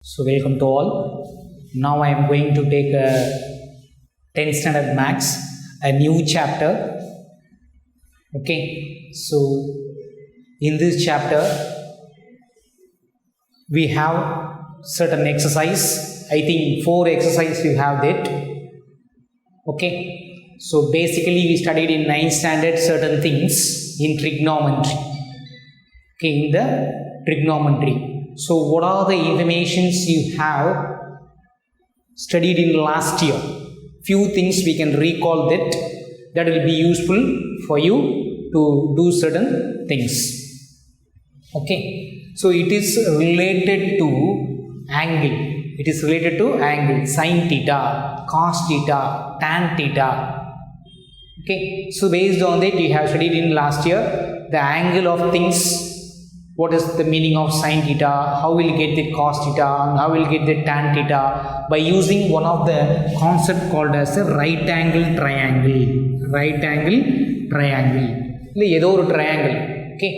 So welcome to all. Now I am going to take a 10th standard maths, a new chapter. Okay, so in this chapter we have certain exercise. I think 4 exercises you have that. Okay, so basically we studied in 9th standard certain things in trigonometry. Okay, in the trigonometry. So what are the informations you have studied in last year? Few things we can recall that will be useful for you to do certain things. Okay, so it is related to angle. It is related to angle, sin theta, cos theta, tan theta. Okay, so based on that you have studied in last year the angle of things. What is the meaning of sin theta? How will get the cos theta? How will get the tan theta? By using one of the concept called as a right angle triangle. Right angle triangle. Triangle. Okay.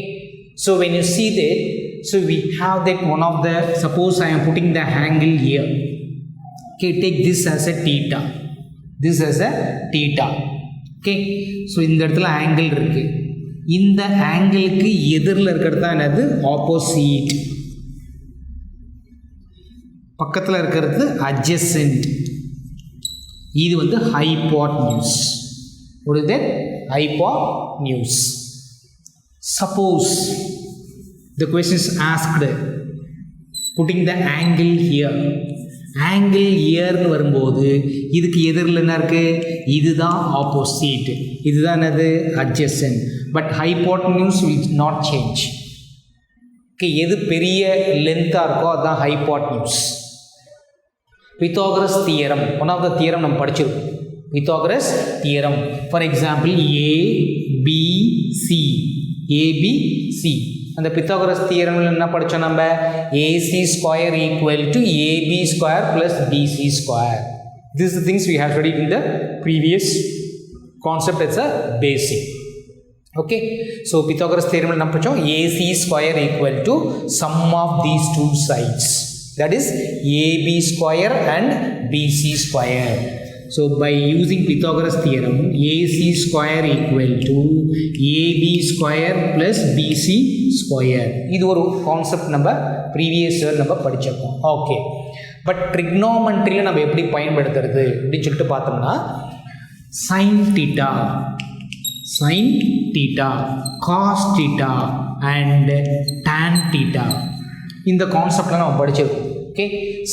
So when you see that, so we have that one of the, suppose I am putting the angle here. Okay, take this as a theta. This as a theta. Okay. So in that angle irukku. இந்த ஆங்கிளுக்கு எதிரில் இருக்கிறது தான் என்னது opposite, பக்கத்தில் இருக்கிறது adjacent, இது வந்து ஹைபோட்னியூஸ். what is that? Hypotenuse. Suppose the question is asked putting the angle here. Angle இயர்னு வரும்போது இதுக்கு எதிரில் என்ன இருக்குது? இதுதான் ஆப்போசிட், இதுதான் என்னது adjacent. But hypotenuse will not change. Okay, எது பெரிய லென்த்தாக இருக்கோ அதுதான் hypotenuse. Pythagoras theorem, one of the theorem நம்ம படிச்சிருக்கோம். Pythagoras theorem for example ABC, ABC அந்த பித்தாகரஸ் தியரம்ல என்ன படித்தோம் நம்ம? AC square equal to AB square plus BC square. This the things we have studied in the previous concept. It's a basic. Okay, so Pythagoras தியரம்ல என்ன படித்தோம்? AC square equal to sum of these two sides, that is AB square and BC square. So by using Pythagoras theorem, AC square equal to AB square plus BC square. இது ஒரு concept நம்ம previous year நம்ம படிச்சிருக்கோம். Okay, but ட்ரிக்னோமெட்ரியில் நம்ம எப்படி பயன்படுத்துறது அப்படின்னு சொல்லிட்டு பார்த்தோம்னா sin theta, sin theta, cos theta and tan theta இந்த கான்செப்டில் நம்ம படிச்சிருக்கோம். Okay,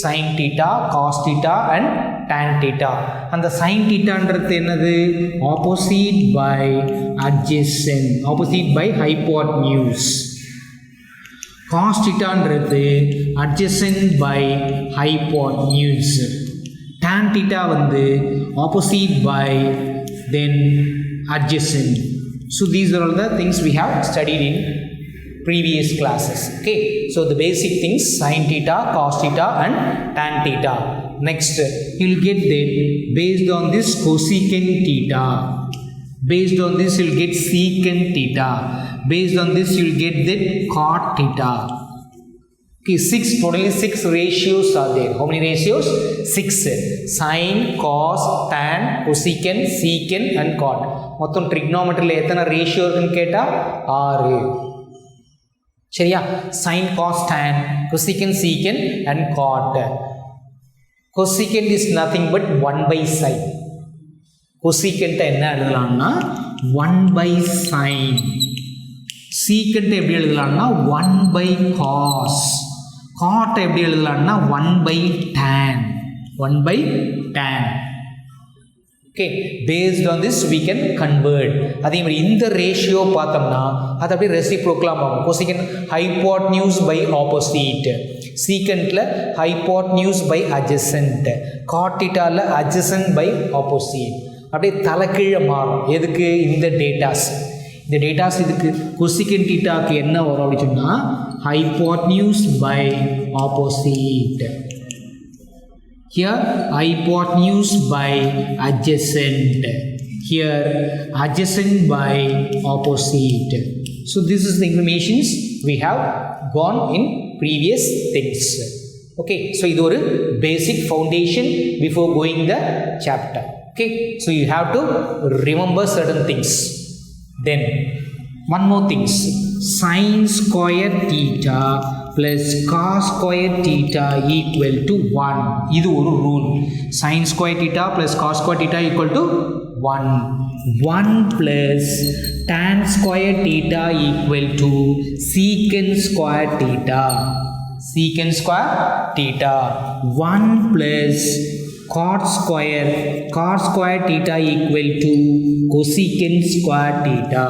sin theta, cos theta and tan theta. அந்த sin thetaன்றது என்னது? Opposite by adjacent, opposite by hypotenuse. cos thetaன்றது adjacent by hypotenuse. tan theta வந்து opposite by then adjacent. So these are all the things we have studied in previous classes. Okay, so the basic things sin theta, cos theta and tan theta. Next you will get that based on this cosecant theta, based on this you will get secant theta, based on this you will get that cot theta. Okay, totally 6 ratios are there. How many ratios? 6. Sin, cos, tan, cosecant, secant and cot. மொத்தம் trigonometryல எத்தனை ratio இருக்குன்னு கேட்டா 6. சரியா? sin, cos, tan, cosecant, secant and cot. Cosecant is nothing but 1 by sin. Cosecant என்ன எழுதலாம்னா 1 by sin. Secant எப்படி எழுதலாம்னா 1 by cos. Cot எப்படி எழுதலாம்னா 1 by tan. 1 by tan. Okay, based on this we can convert. அதே மாதிரி இந்த ratio பார்த்தோம்னா அது அப்படியே ரெசிப்ரோக்கலாக ஆகும். cosecant hypotenuse by opposite, secantல hypotenuse by adjacent, cot thetaல adjacent by opposite. அப்படியே தலைகீழ மாறும். எதுக்கு? இந்த டேட்டாஸ், இந்த டேட்டாஸ் இதுக்கு cosecant thetaக்கு என்ன வரும் அப்படின்னு சொன்னால் hypotenuse by opposite. Here hypotenuse by adjacent, here adjacent by opposite. So this is the informations we have gone in previous things. Okay, so இது ஒரு basic foundation before going the chapter. Okay, so you have to remember certain things. Then one more things, sin square theta plus cos square theta equal to 1. இது ஒரு rule. Sin square theta plus cos square theta equal to 1. 1 plus tan square theta equal to secant square theta. Secant square theta. 1 plus cot square theta equal to cosecant square theta.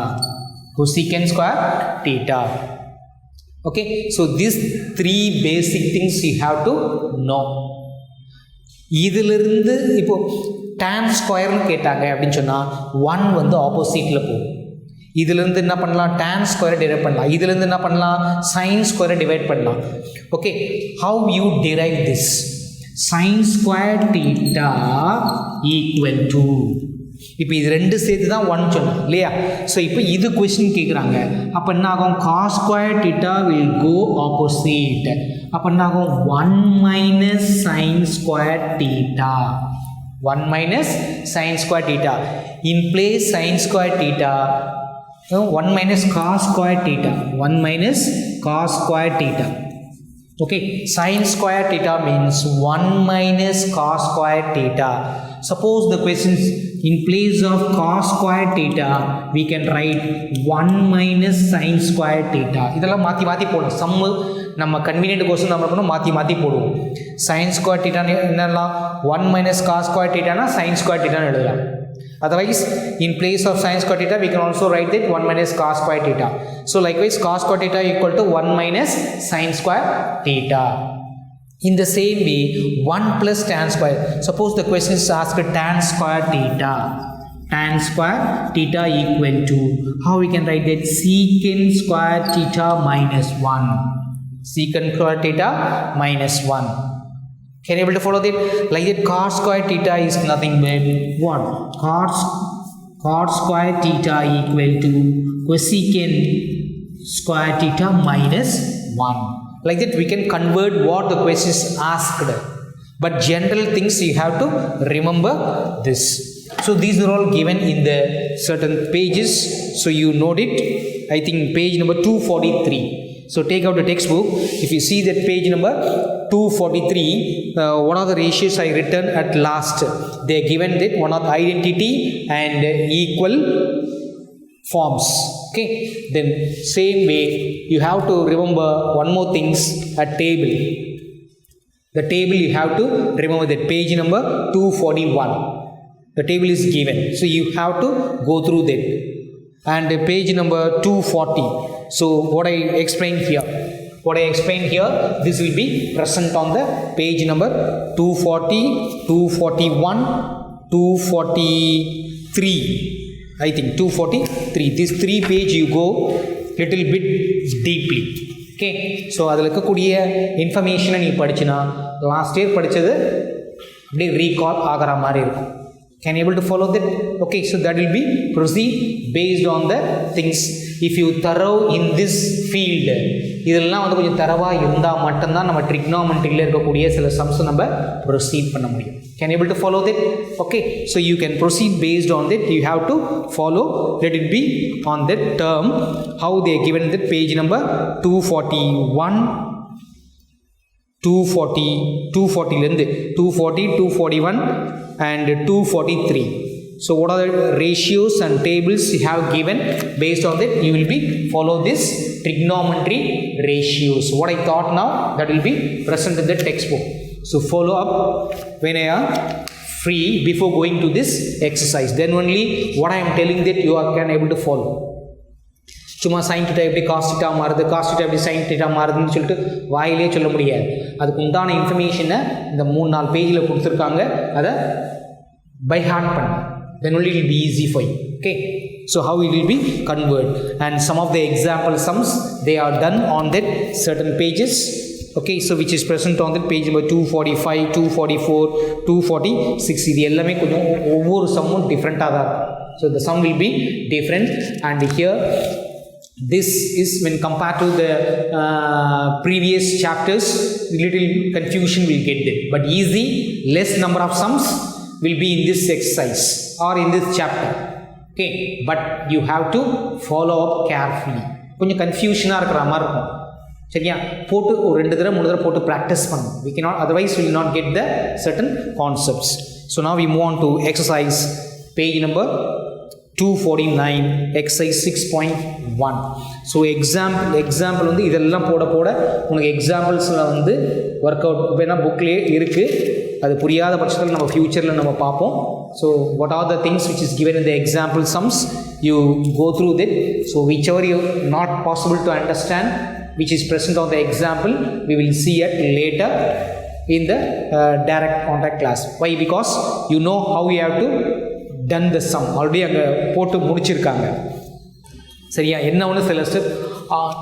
Cosecant square theta. Okay, so these three basic things you have to know. இதிலிருந்து இப்போ tan ஸ்கொயர்னு கேட்டாங்க அப்படின்னு சொன்னால் 1 வந்து ஆப்போசிட்டில் போகும். இதிலிருந்து என்ன பண்ணலாம், tan ஸ்கொயரை டிரைவ் பண்ணலாம். இதிலிருந்து என்ன பண்ணலாம், sin ஸ்கொயரை டிவைட் பண்ணலாம். Okay, how you drive this? sin square theta equal to, இப்போ இது ரெண்டு சேர்த்து தான் 1 சொன்னோம் இல்லையா? ஸோ இப்போ இது கொஸ்டின் கேட்குறாங்க. அப்போ என்ன ஆகும், cos square theta will go opposite. அப்போ என்ன ஆகும், 1 minus sin square theta. 1 minus sin square theta. In place sin square theta, 1 minus cos square theta. 1 minus cos square theta. Okay, sin square theta means 1 minus cos square theta. Suppose the questions in place of cos square theta, we can write 1 minus sin square theta. இதெல்லாம் மாற்றி மாற்றி போடணும். சம்மு நம்ம convenient question நம்ம பண்ணணும், மாற்றி போடுவோம். sin square theta என்னெல்லாம், 1 minus cos square theta னா sin square theta னு எழுதலாம். Otherwise, in place of sin square theta, we can also write that 1 minus cos square theta. So likewise, cos square theta equal to 1 minus sin square theta. In the same way, 1 plus tan square. Suppose the question is asked tan square theta. Tan square theta equal to, how we can write that, secant square theta minus 1. Secant square theta minus 1. Can you able to follow that? Like that, cos square theta is nothing but 1. Cos square theta equal to cosecant square theta minus 1. Like that, we can convert what the question is asked. But general things you have to remember this. So these are all given in the certain pages. So you note it. I think page number 243. So take out the textbook. If you see that page number 243, one of the ratios I written at last, they are given that one of the identity and equal forms. Okay, then same way you have to remember one more things, a table. The table you have to remember that page number 241. The table is given, so you have to go through that. And page number 240. So what I explained here, this will be present on the page number 240, 241, 243. I think 243. This 3 page you go little bit deeply. Okay, so அதில் இருக்கக்கூடிய இன்ஃபர்மேஷனை நீ படிச்சுனா last year படித்தது அப்படியே recall ஆகிற மாதிரி இருக்கும். Can you able to follow that? Okay, so that will be proceed based on the things. If you thorough in this field, இதெல்லாம் வந்து கொஞ்சம் தரவாக இருந்தால் மட்டும்தான் நம்ம ட்ரிக்னாமெட்ரியில் இருக்கக்கூடிய சில சம்ஸை நம்ம ப்ரொசீட் பண்ண முடியும். Can you able to follow that? Okay, so you can proceed based on that. You have to follow. Let it be on that term. How they are given that page number 241, 240, 240 240, 241 and 243. So what are the ratios and tables you have given? Based on that you will be follow this trigonometry ratios. What I thought now, that will be present in the textbook. So follow up when I am free before going to this exercise. Then only what I am telling that you are can able to follow. சும்மா sine theta எப்படி cos theta மாறுது, cos theta எப்படி sine theta மாறுதுன்னு சொல்லிட்டு வாயிலே சொல்ல முடியாது. அதுக்கு உண்டான இன்ஃபர்மேஷனை இந்த 3-4 பேஜில் கொடுத்துருக்காங்க, அதை பை ஹார்ட் பண்ண. Then only it will be easy for you. Okay, so how it will be convert, and some of the example sums they are done on that certain pages. Okay, so which is present on that page number 245, 244, 246. இது எல்லாமே கொஞ்சம் ஒவ்வொரு சம்மும் டிஃப்ரெண்ட்டாக தான் இருக்கும். So the sum will be different, and here This is when compared to the previous chapters, little confusion will get there, but easy, less number of sums will be in this exercise or in this chapter. Okay, but you have to follow up carefully. கொஞ்சம் கன்ஃபியூஷனாக இருக்கிற மாதிரி இருக்கும். சரியா, போட்டு ஒரு 2 தடவை 3 தடவை போட்டு ப்ராக்டிஸ் பண்ணணும். We cannot, otherwise we will not get the certain concepts. So now we move on to exercise page number 249, exercise 6.1. So example வந்து இதெல்லாம் போட உங்களுக்கு எக்ஸாம்பிள்ஸில் வந்து ஒர்க் அவுட் வேணால் புக்லேயே இருக்குது. அது புரியாத பட்சத்தில் நம்ம ஃப்யூச்சரில் நம்ம பார்ப்போம். So what are the things which is given in the example sums, you go through that. So whichever you not possible to understand which is present on the example, we will see it later in the direct contact class. Why? Because you know how you have to done the sum. Already அங்கே போட்டு முடிச்சிருக்காங்க. சரியா, என்ன ஒன்று சில step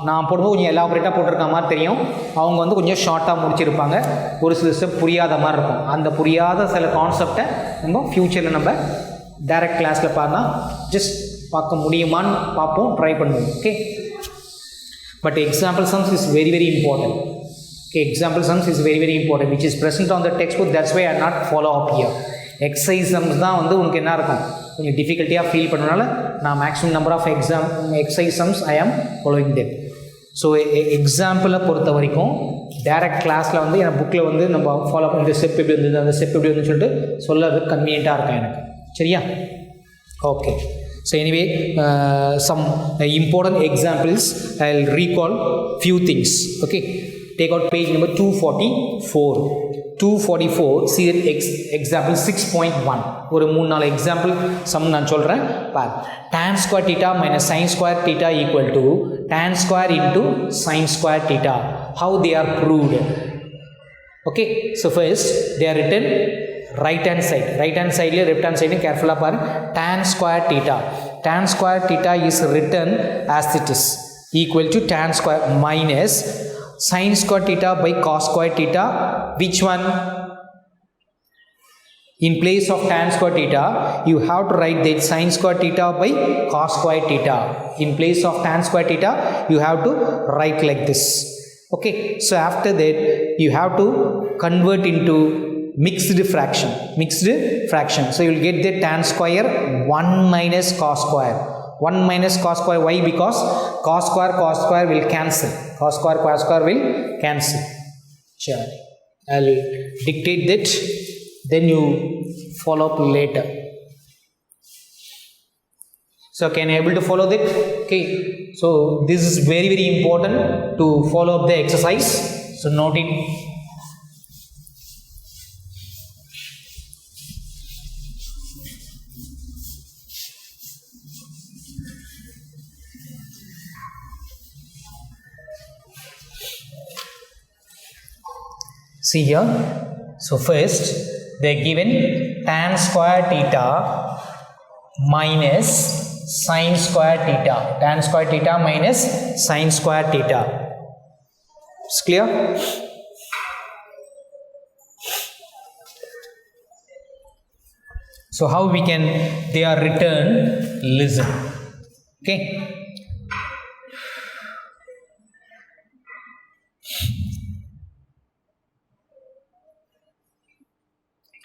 நான் போடும்போது கொஞ்சம் எலாபரேட்டாக போட்டிருக்க மாதிரி தெரியும், அவங்க வந்து கொஞ்சம் ஷார்ட்டாக முடிச்சிருப்பாங்க. ஒரு சில ஸ்டெப் புரியாத மாதிரி இருக்கும். அந்த புரியாத சில கான்செப்டை நம்ம ஃப்யூச்சரில் நம்ம டைரக்ட் கிளாஸில் பார்த்தா ஜஸ்ட் பார்க்க முடியுமான்னு பார்ப்போம், ட்ரை பண்ணுவோம். Okay, but example sums is very very important. Okay, example sums is very very important, which is present on the textbook. That's why I not follow up here. Exercise sums தான் வந்து உங்களுக்கு என்ன இருக்கும், கொஞ்சம் டிஃபிகல்ட்டியாக feel பண்ணனால நான் maximum number of exercise sums I am following that. So எக்ஸாம்பிளை பொறுத்த வரைக்கும் டேரக்ட் கிளாஸில் வந்து என் புக்கில் வந்து நம்ம ஃபாலோ பண்ண இந்த ஸ்டெப் எப்படி இருந்தது, அந்த ஸ்டெப் எப்படி இருந்துன்னு சொல்லிட்டு சொல்லது கன்வீனியண்ட்டாக இருக்கும் எனக்கு. சரியா, okay. So anyway, some important examples, I'll recall few things. Okay, take out page number 244. 244, see that example 6.1. ஒரு 3-4 example sum நான் சொல்கிறேன் பார். tan square theta minus sin square theta equal to tan square into sin square theta. How they are proved? Okay, so first they are written right hand side. Right hand side left hand side careful ah பாரு. tan square theta is written as it is equal to tan square minus sin square theta by cos square theta. Which one? In place of tan square theta you have to write that sin square theta by cos square theta. In place of tan square theta you have to write like this. Okay, so after that you have to convert into mixed fraction. So you will get the tan square 1 minus cos square. 1 minus cos square. Why? Because cos square will cancel. Cos square will cancel. Sure, I'll dictate that, then you follow up later. So can you able to follow that? Okay, so this is very very important to follow up the exercise. So note it. See here, so first they are given tan square theta minus sin square theta. Tan square theta minus sin square theta. It's clear? So how we can, they are written, listen. Okay,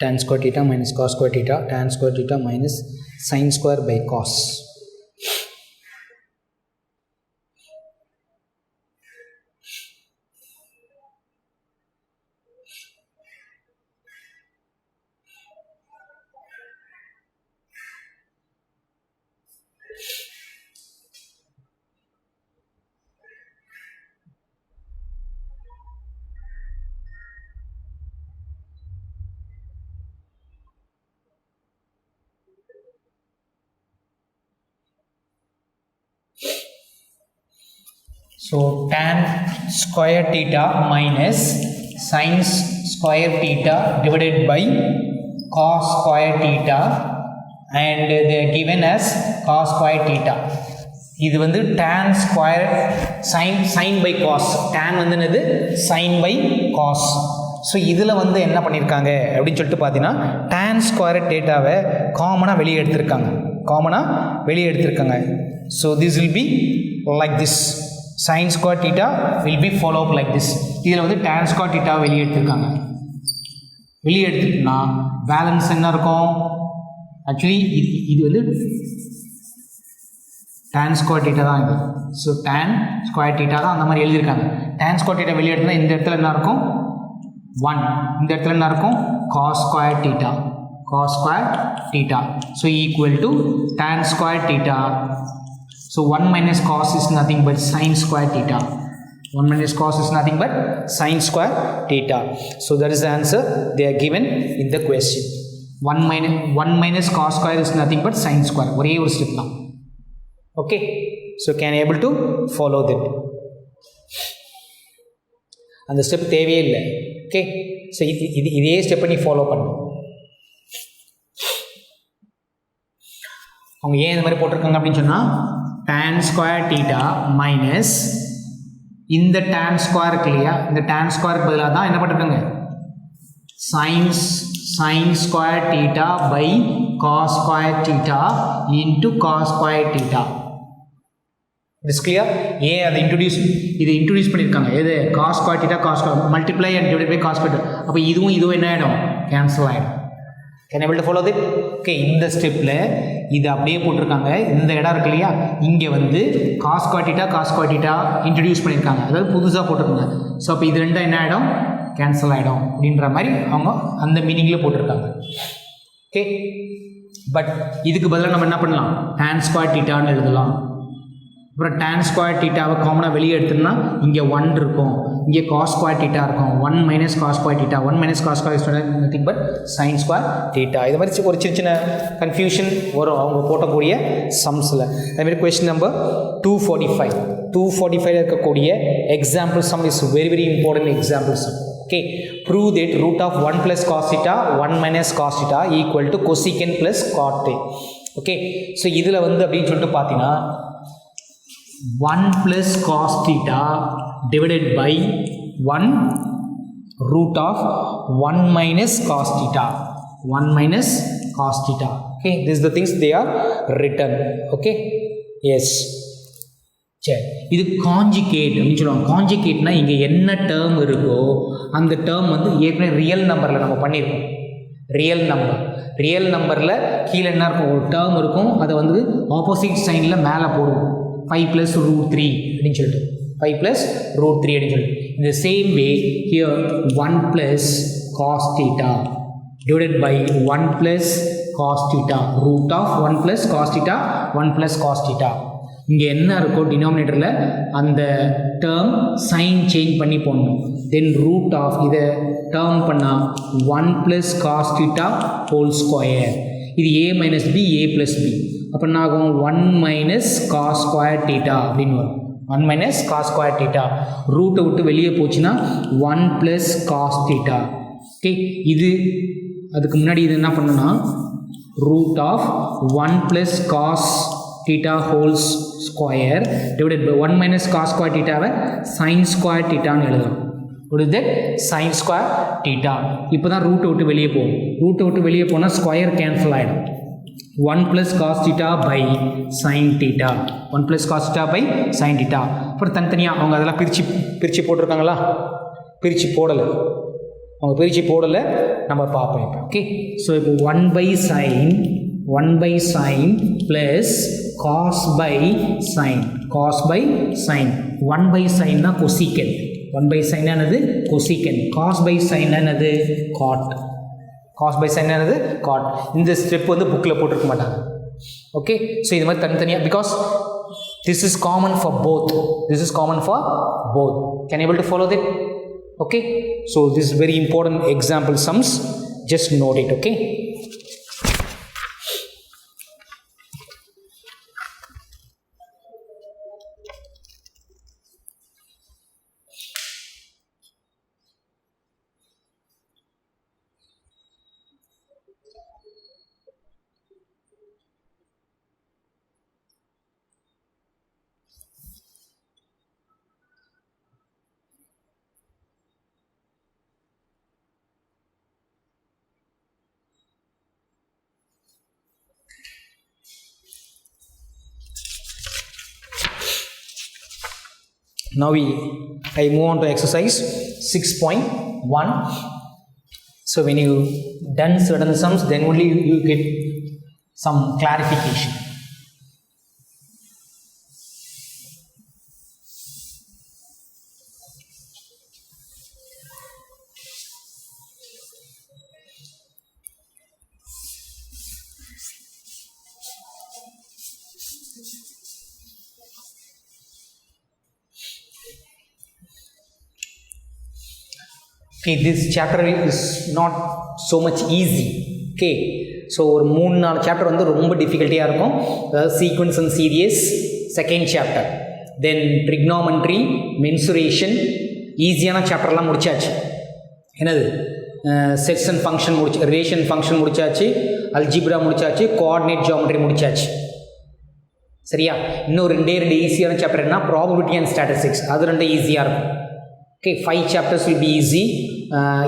tan square theta minus cos square theta, tan square theta minus sin square by cos. So tan square theta minus sin square theta divided by cos square theta, and they are given as cos square theta. இது வந்து tan square sin by cos, tan வந்து என்னது sin by cos. So இதில் வந்து என்ன பண்ணியிருக்காங்க அப்படின்னு சொல்லிட்டு பார்த்தீங்கன்னா tan square thetaவை காமனாக வெளியே எடுத்திருக்காங்க. So this will be like this. Sin square theta will be follow up like this. இதில் வந்து tan square theta வெளியே எடுத்துருக்காங்க. வெளியே எடுத்துட்டுனா பேலன்ஸ் என்ன இருக்கும்? ஆக்சுவலி இது வந்து tan square theta தான் இது. ஸோ tan square theta தான் அந்த மாதிரி எழுதியிருக்காங்க. tan square theta வெளியே எடுத்துனா இந்த இடத்துல என்ன இருக்கும்? 1. இந்த இடத்துல என்ன இருக்கும்? cos square theta. cos square theta. So equal to tan square theta. So 1 minus cos is nothing but sin square theta. 1 minus cos is nothing but sin square theta. So that is the answer they are given in the question. 1 minus cos square is nothing but sin square. ஒரே ஒரு step தான். Okay. So can you able to follow that? அந்த step தேவையே இல்லை. Okay. So இதே ஸ்டெப்பை நீ follow பண்ணு. அவங்க ஏன் இந்த மாதிரி போட்டிருக்காங்க அப்படின்னு சொன்னால் tan square theta மைனஸ் இந்த tan square இருக்கு இல்லையா, இந்த tan square பதிலாக தான் என்ன பண்ணிருக்காங்க, sin square theta by cos square theta into cos square theta. It's clear. ஏன் அதை இன்ட்ரடியூஸ் பண்ணியிருக்காங்க. எது? cos square theta cos square multiply and divide by cos square. அப்போ இதுவும் என்ன ஆகிடும்? கேன்சல் ஆகிடும். Can able to follow it? Okay. இந்த ஸ்டெப்பில் இது அப்படியே போட்டிருக்காங்க. இந்த இடம் இருக்கு இல்லையா, இங்கே வந்து cos square theta இன்ட்ரடியூஸ் பண்ணியிருக்காங்க. அதாவது புதுசாக போட்டிருக்காங்க. ஸோ அப்போ இது ரெண்டும் என்ன ஆகிடும்? கேன்சல் ஆகிடும் அப்படின்ற மாதிரி அவங்க அந்த மீனிங்கில் போட்டிருக்காங்க. ஓகே. பட் இதுக்கு பதிலாக நம்ம என்ன பண்ணலாம்? tan square thetaன்னு எழுதலாம். அப்புறம் tan square thetaவை காமனாக வெளியே எடுத்துனா இங்கே 1 இருக்கும், இங்கே cos square theta இருக்கும். 1 minus cos square theta, 1 minus cos square is nothing but sin square theta. இது மாதிரி ஒரு சின்ன கன்ஃபியூஷன் வரும் அவங்க போட்டக்கூடிய சம்ஸில். அதுமாதிரி கொஸ்டின் நம்பர் 245 இருக்கக்கூடிய example sum is very important example sum. Okay. Prove that root of 1 plus cos theta 1 minus cos theta equal to cosecant plus cot. Okay. So இதில் வந்து அப்படின்னு சொல்லிட்டு பார்த்தீங்கன்னா 1 plus cos theta divided by 1 root of 1 minus cos theta. 1 minus cos theta. Okay, these are the things they are written. Okay, yes. சரி, இது conjugate அப்படின்னு சொல்லுவாங்க. காஞ்சிகேட்னா இங்கே என்ன டேர்ம் இருக்கோ அந்த டேர்ம் வந்து ஏற்கனவே ரியல் நம்பரில் நம்ம பண்ணியிருக்கோம். ரியல் நம்பரில் கீழே என்ன இருக்கும்? ஒரு டேர்ம் இருக்கும், அதை வந்து ஆப்போசிட் சைனில் மேலே போடுவோம். 5 plus root 3 அப்படின்னு சொல்லிட்டு 5 plus root 3 அப்படின்னு சொல்லிட்டு. In the same way here 1 plus cos theta divided by 1 plus cos theta root of 1 plus cos theta 1 plus cos theta. இங்கே என்ன இருக்கோ டினாமினேட்டரில் அந்த டேர்ம் சைன் சேஞ்ச் பண்ணி போடணும். தென் ரூட் ஆஃப் இதை டேர்ம் பண்ணால் 1 plus cos theta whole square. இது a minus b a plus b. அப்போ என்ன ஆகும்? 1 minus cos square theta அப்படின்னு வரும். 1 minus cos square theta ரூட்டை விட்டு வெளியே போச்சுன்னா 1 plus cos theta. ஓகே. இது அதுக்கு முன்னாடி இது என்ன பண்ணணும்னா root of 1 plus cos theta whole square divided by 1 minus cos square thetaவை sin square thetaன்னு எழுதலாம். what is that? sin square theta. இப்போ தான் ரூட்டை விட்டு வெளியே போகும். ரூட்டை விட்டு வெளியே போனால் ஸ்கொயர் கேன்சல் ஆகிடும். 1 plus cos theta by sin theta. 1 plus cos theta by sin theta. அப்புறம் தனித்தனியாக அவங்க அதெல்லாம் பிரித்து போட்டிருக்காங்களா? பிரித்து போடலை. நம்ம பார்ப்போம் இப்போ. ஓகே. ஸோ இப்போ 1 by sin plus cos by sin. 1 by sin தான் cosecant. 1 by sin என்னது? cosecant. cos by sin என்னது? cot. இந்த ஸ்டெப் வந்து புக்கில் போட்டிருக்க மாட்டாங்க. ஓகே. ஸோ இது மாதிரி தனித்தனியாக because this is common for both. Can able to follow it? Okay. So this is very important example sums. Just note it. Okay. Now I move on to exercise 6.1. So when you done certain sums, then only you get some clarification. Okay, this chapter is not so much easy. Okay, so ஒரு 3-4 chapter வந்து ரொம்ப டிஃபிகல்ட்டியாக இருக்கும். Sequence and series second chapter, then trigonometry, mensuration, ஈஸியான சாப்டர்லாம் முடிச்சாச்சு. என்னது sets and function முடிச்சு, relation function முடிச்சாச்சு, algebra முடிச்சாச்சு, coordinate geometry முடிச்சாச்சு. சரியா? இன்னும் ரெண்டு ஈஸியான சாப்டர் என்ன, probability and statistics, அது ரெண்டு ஈஸியாக இருக்கும். Okay, 5 chapters will be easy.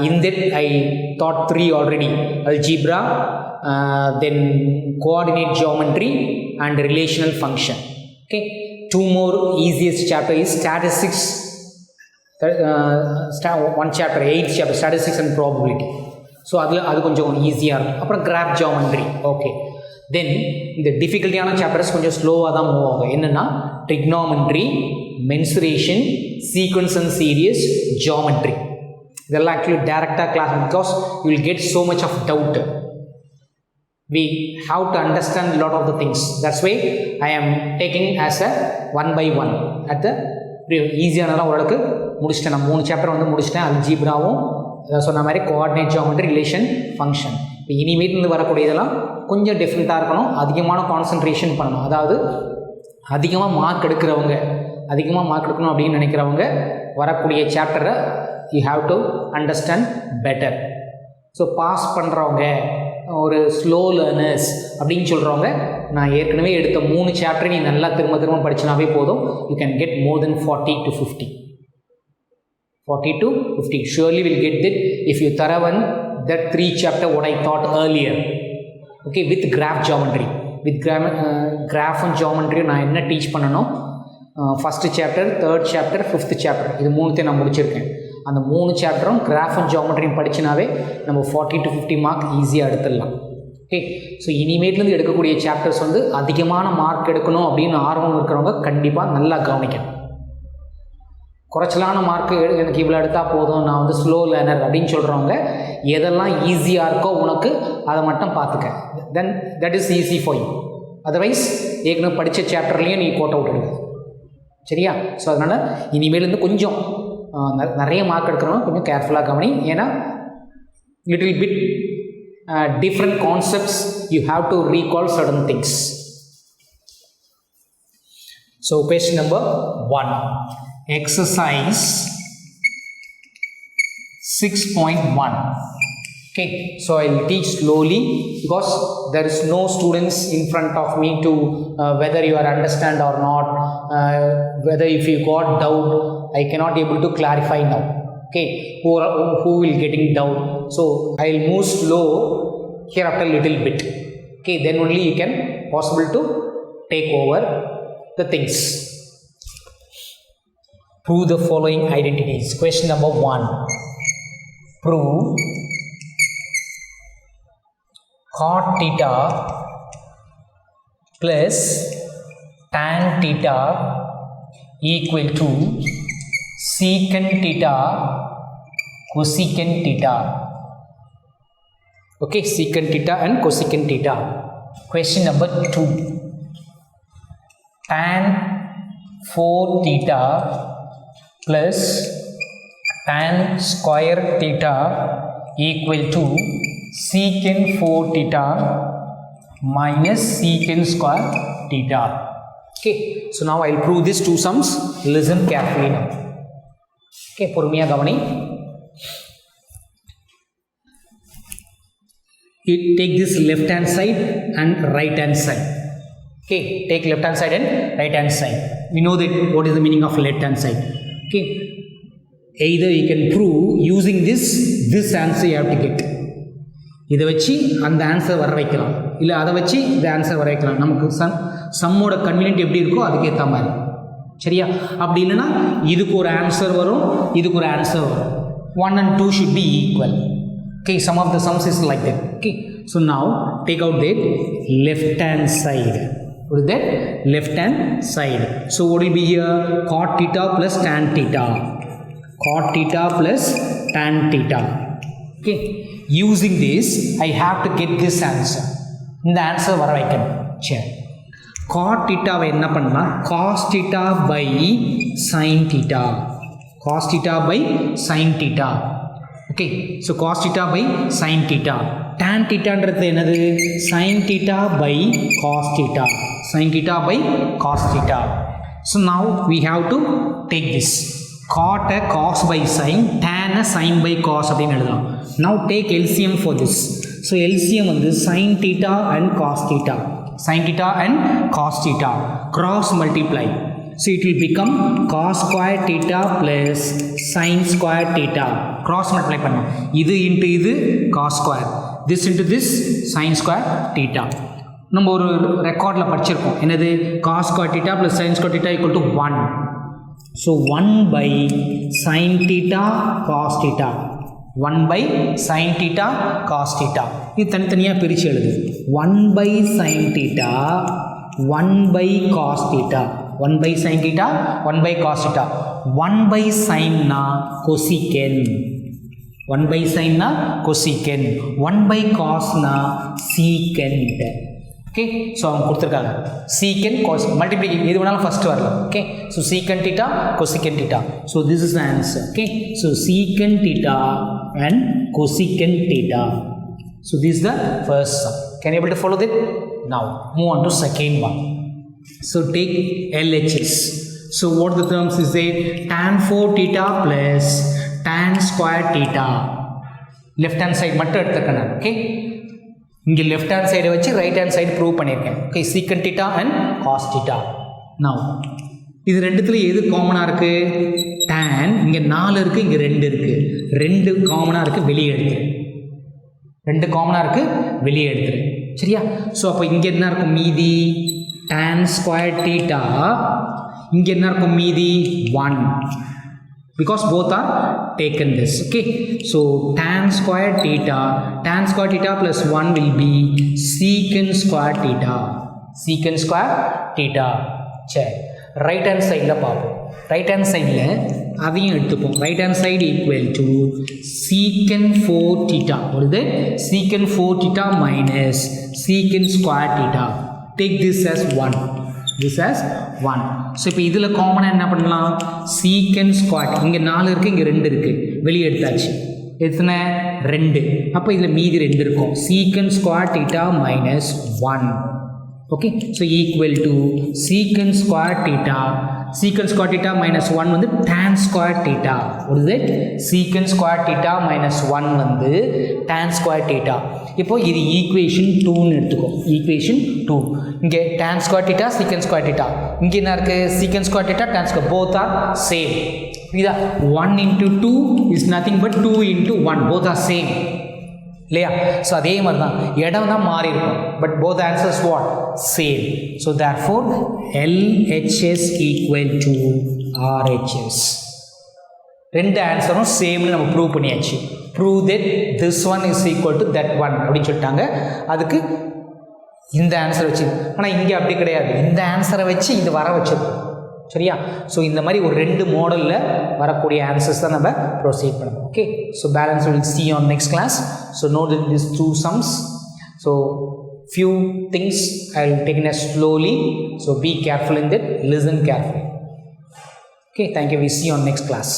In that I taught 3 already: algebra, then coordinate geometry and relational function. Okay, 2 more easiest chapter is statistics. One chapter, 8th chapter, statistics and probability. So அது கொஞ்சம் ஈஸியாக இருக்கும். அப்புறம் graph geometry. Okay, then இந்த டிஃபிகல்ட்டியான chapters கொஞ்சம் ஸ்லோவாக தான் move ஆகும். என்னென்னா trigonometry, mensuration, sequence and series, geometry. இதெல்லாம் ஆக்சுவலி டேரெக்டாக class, because you will get so much of doubt. We have to understand a lot of the things. That's why I am taking as a 1 by 1 at the ஈஸியானலாம் ஓரளவுக்கு முடிச்சிட்டேன். நான் 3 chapter வந்து முடிச்சிட்டேன். அல்ஜீப்ராவும் சொன்ன மாதிரி coordinate geometry, relation, function. இப்போ இனிமேட்லேருந்து வரக்கூடிய இதெல்லாம் கொஞ்சம் டிஃப்ரெண்ட்டாக இருக்கணும், அதிகமான கான்சன்ட்ரேஷன் பண்ணணும். அதாவது அதிகமாக மார்க் எடுக்கிறவங்க, அதிகமாக மார்க் எடுக்கணும் அப்படின்னு நினைக்கிறவங்க வரக்கூடிய சாப்டரை you have to understand better. So pass பண்ணுறவங்க, ஒரு ஸ்லோ லேர்னர்ஸ் அப்படின்னு சொல்கிறவங்க, நான் ஏற்கனவே எடுத்த 3 சாப்டர் நீ நல்லா திரும்ப படிச்சினாவே போதும். You can get more then 40 to 50. 40 to 50 surely will get that if you thorough that 3 chapter what I taught earlier. Okay, with graph geometry, with graph and geometry நான் என்ன டீச் பண்ணணும், first chapter, third chapter, fifth chapter, இது 3த்தையும் நான் முடிச்சிருக்கேன். அந்த 3 சாப்டரும் graph and ஜியோமெட்ரியும் படிச்சினாவே நம்ம 40 to 50 mark ஈஸியாக எடுத்துடலாம். ஓகே, ஸோ இனிமேட்லேருந்து எடுக்கக்கூடிய சாப்டர்ஸ் வந்து அதிகமான மார்க் எடுக்கணும் அப்படின்னு ஆர்வம் இருக்கிறவங்க கண்டிப்பாக நல்லா கவனிக்கணும். குறைச்சலான மார்க்கு எனக்கு இவ்வளோ எடுத்தால் போதும், நான் வந்து ஸ்லோ லேர்னர் அப்படின்னு சொல்கிறவங்க எதெல்லாம் ஈஸியாக இருக்கோ உனக்கு அதை மட்டும் பார்த்துக்க. Then that is easy for you. Otherwise ஏற்கனவே படித்த சாப்டர்லேயும் நீ கோட்டை விட்டுடுங்க. சரியா? ஸோ அதனால் இனிமேலேருந்து கொஞ்சம் நிறைய மார்க் எடுக்கிறவங்க கொஞ்சம் கேர்ஃபுல்லாக கவனி. ஏன்னா little bit different concepts you have to recall certain things. So question number 1, exercise 6.1. Okay, so I'll teach slowly because there is no students in front of me to whether you are understand or not, whether if you got doubt I cannot able to clarify now. Okay, who will getting doubt, so I'll move slow here after little bit. Okay, then only you can possible to take over the things. Prove the following identities. Question number 1, prove cot theta plus tan theta equal to secant theta cosecant theta. Okay, secant theta and cosecant theta. Question number 2, tan 4 theta plus tan square theta equal to secant 4 theta minus secant square theta. Okay, so now I'll prove these two sums. Listen carefully now. Okay, பொறுமையா கவனி. You take this left hand side and right hand side. Okay, take left hand side and right hand side. We know that what is the meaning of left hand side. Okay, either you can prove using this answer you have to get. இதை வச்சு அந்த answer வர வைக்கலாம், இல்லை அதை வச்சு இந்த answer வர வைக்கலாம். நமக்கு சம்மோட கன்வீனியன்ட் எப்படி இருக்கோ அதுக்கேற்ற மாதிரி. சரியா? அப்படி இல்லைன்னா இதுக்கு ஒரு ஆன்சர் வரும், இதுக்கு ஒரு ஆன்சர் வரும். 1 and 2 should be equal. Okay, some of the sums is like that. Okay, so now take out that left hand side. What is that? Left hand side. So what will be here? Cot theta plus tan theta. Cot theta plus tan theta. Okay, using this I have to get this answer. இந்த answer வர வைக்கணும். சரி, cot theta-வை என்ன பண்ணலாம்? cos theta by sin theta. cos theta by sin theta. Okay, so cos theta by sin theta. tan theta-ன்றது என்னது? sin theta by cos theta. sin theta by cos theta. So now we have to take this. cot a cos by sin, tan a sin by cos அப்படின்னு எழுதலாம். Now take LCM for this. So LCM வந்து sin theta and cos theta. sin theta and cos theta cross multiply. So it will become cos square theta plus sin square theta. Cross multiply பண்ணலாம். இது into இது cos square. This into this sin square theta. நம்ம ஒரு ரெக்கார்டில் படிச்சிருக்கோம். என்னது? cos square theta plus sin square theta equal to 1. So 1 by sin theta cos theta. 1 by sin theta cos theta. இது தனித்தனியாக பிரித்து எழுது. 1 by sin theta, 1 by cos theta. 1 by sin theta, 1 by cos theta. 1 by sin na cosecant. 1 by sin na cosecant. 1 by cos na secant. Okay, so அவங்க கொடுத்துருக்காங்க secant cos multiplication எது வேணாலும் first வரலாம். Okay, so secant theta cosecant theta. So this is the answer. Okay, so secant theta and cosecant theta. So this is the first sum. Can you able to follow that? Now move on to second one. So take LHS. So what the terms is that tan 4 theta plus tan square theta. Left hand side மட்டும் எடுத்துக்கணும். Okay, இங்கே left hand சைடை வச்சு right hand side prove பண்ணியிருக்கேன். Okay, secant theta and cos theta. Now இது ரெண்டுத்துல எது காமனாக இருக்குது? tan. இங்கே 4 இருக்குது, இங்கே 2 இருக்குது. 2 காமனாக இருக்குது, வெளியே எடுத்துரு. 2 காமனாக இருக்குது, வெளியே எடுத்துரு. சரியா? ஸோ அப்போ இங்கே என்ன இருக்கும் மீதி? tan square theta. இங்கே என்ன இருக்கும் மீதி? 1. Because both are taken this. Okay, so tan square theta plus 1 will be secant square theta. Secant square theta. சரி, ரைட் ஹேண்ட் சைடில் பார்ப்போம். ரைட் ஹேண்ட் சைடில் அதையும் எடுத்துப்போம். Right hand side equal to secant 4 theta. what is that? secant 4 theta minus secant square theta. Take this as 1. this as 1. So இப்போ இதில் காமனாக என்ன பண்ணலாம்? Secant squad. இங்கே 4 இருக்குது, இங்கே 2 இருக்குது, வெளியே எடுத்தாச்சு. எத்தனை? 2. அப்போ இதில் மீதி 2 இருக்கும். Secant squad theta minus 1. Okay, so equal to secant squad theta. Secant squad theta minus 1 வந்து tan squad theta. what is it? Secant squad theta minus 1 வந்து tan ஸ்குவாட் தீட்டா. இப்போ இது ஈக்குவேஷன் 2ன்னு எடுத்துக்கோ. ஈக்குவேஷன் 2. இங்கே tan square theta secant square theta. இங்கே என்ன இருக்குது? Secant square theta tan square. Both are same. இதா 1 into 2 is nothing but 2 into 1. Both are same இல்லையா? ஸோ அதே மாதிரி தான் இடம் தான் மாறி இருக்கும். But both answers what? Same. So therefore LHS equal to RHS. 2 ஆன்சரும் சேம்னு நம்ம ப்ரூவ் பண்ணியாச்சு. Prove that this one is equal to that one அப்படின்னு சொல்லிட்டாங்க. அதுக்கு இந்த ஆன்சரை வச்சு. ஆனால் இங்கே அப்படி கிடையாது. இந்த ஆன்சரை வச்சு இது வர வச்சிருக்கோம். சரியா? ஸோ இந்த மாதிரி ஒரு 2 மாடலில் வரக்கூடிய ஆன்சர்ஸ் தான் நம்ம ப்ரொசீட் பண்ணணும். Okay, so balance will see on next class. So note that these 2 sums. So few things I will take it slowly. So be careful in that. Listen carefully. Okay, thank you. We see you on next class.